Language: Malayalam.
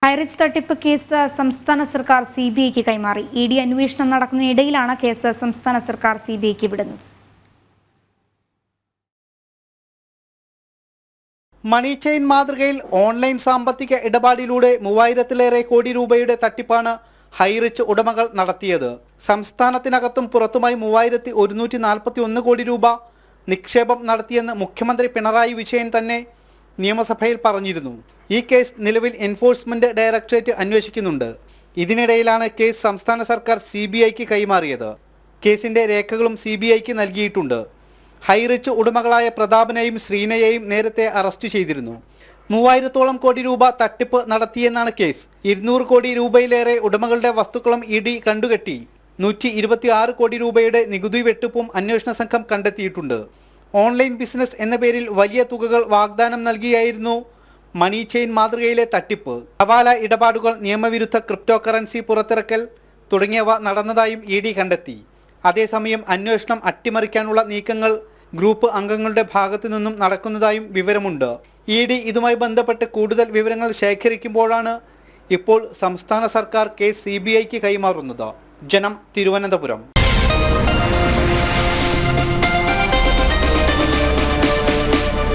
ഹൈറിച്ച് തട്ടിപ്പ് കേസ് സംസ്ഥാന സർക്കാർ സിബിഐക്ക് കൈമാറി. ഇഡി അന്വേഷണം നടക്കുന്നതിനിടയിലാണ് കേസ് സംസ്ഥാന സർക്കാർ സിബിഐക്ക് വിടുന്നത്. മണി ചെയിൻ മാതൃകയിൽ ഓൺലൈൻ സാമ്പത്തിക ഇടപാടിലൂടെ 3000-ലേറെ കോടി രൂപയുടെ തട്ടിപ്പാണ് ഹൈറിച്ച് ഉടമകൾ നടത്തിയത്. സംസ്ഥാനത്തിനകത്തും പുറത്തുമായി 3141 കോടി രൂപ നിക്ഷേപം നടത്തിയെന്ന് മുഖ്യമന്ത്രി പിണറായി വിജയൻ തന്നെ നിയമസഭയിൽ പറഞ്ഞിരുന്നു. ഈ കേസ് നിലവിൽ എൻഫോഴ്സ്മെന്റ് ഡയറക്ടറേറ്റ് അന്വേഷിക്കുന്നുണ്ട്. ഇതിനിടയിലാണ് കേസ് സംസ്ഥാന സർക്കാർ സിബിഐക്ക് കൈമാറിയത്. കേസിന്റെ രേഖകളും സിബിഐക്ക് നൽകിയിട്ടുണ്ട്. ഹൈറിച്ച് ഉടമകളായ പ്രതാപനെയും ശ്രീനയെയും നേരത്തെ അറസ്റ്റ് ചെയ്തിരുന്നു. 3000-ഓളം കോടി രൂപ തട്ടിപ്പ് നടത്തിയെന്നാണ് കേസ്. 200 കോടി രൂപയിലേറെ ഉടമകളുടെ വസ്തുക്കളും ഇഡി കണ്ടുകെട്ടി. 126 കോടി രൂപയുടെ നികുതി വെട്ടിപ്പും അന്വേഷണ സംഘം കണ്ടെത്തിയിട്ടുണ്ട്. ഓൺലൈൻ ബിസിനസ് എന്ന പേരിൽ വലിയ തുകകൾ വാഗ്ദാനം നൽകിയായിരുന്നു മണി ചെയിൻ മാതൃകയിലെ തട്ടിപ്പ്. ഹവാല ഇടപാടുകൾ, നിയമവിരുദ്ധ ക്രിപ്റ്റോ കറൻസി പുറത്തിറക്കൽ തുടങ്ങിയവ നടന്നതായും ഇഡി കണ്ടെത്തി. അതേസമയം അന്വേഷണം അട്ടിമറിക്കാനുള്ള നീക്കങ്ങൾ ഗ്രൂപ്പ് അംഗങ്ങളുടെ ഭാഗത്തു നിന്നും നടക്കുന്നതായും വിവരമുണ്ട്. ഇഡി ഇതുമായി ബന്ധപ്പെട്ട് കൂടുതൽ വിവരങ്ങൾ ശേഖരിക്കുമ്പോഴാണ് ഇപ്പോൾ സംസ്ഥാന സർക്കാർ കേസ് സിബിഐക്ക് കൈമാറുന്നത്. ജനം, തിരുവനന്തപുരം.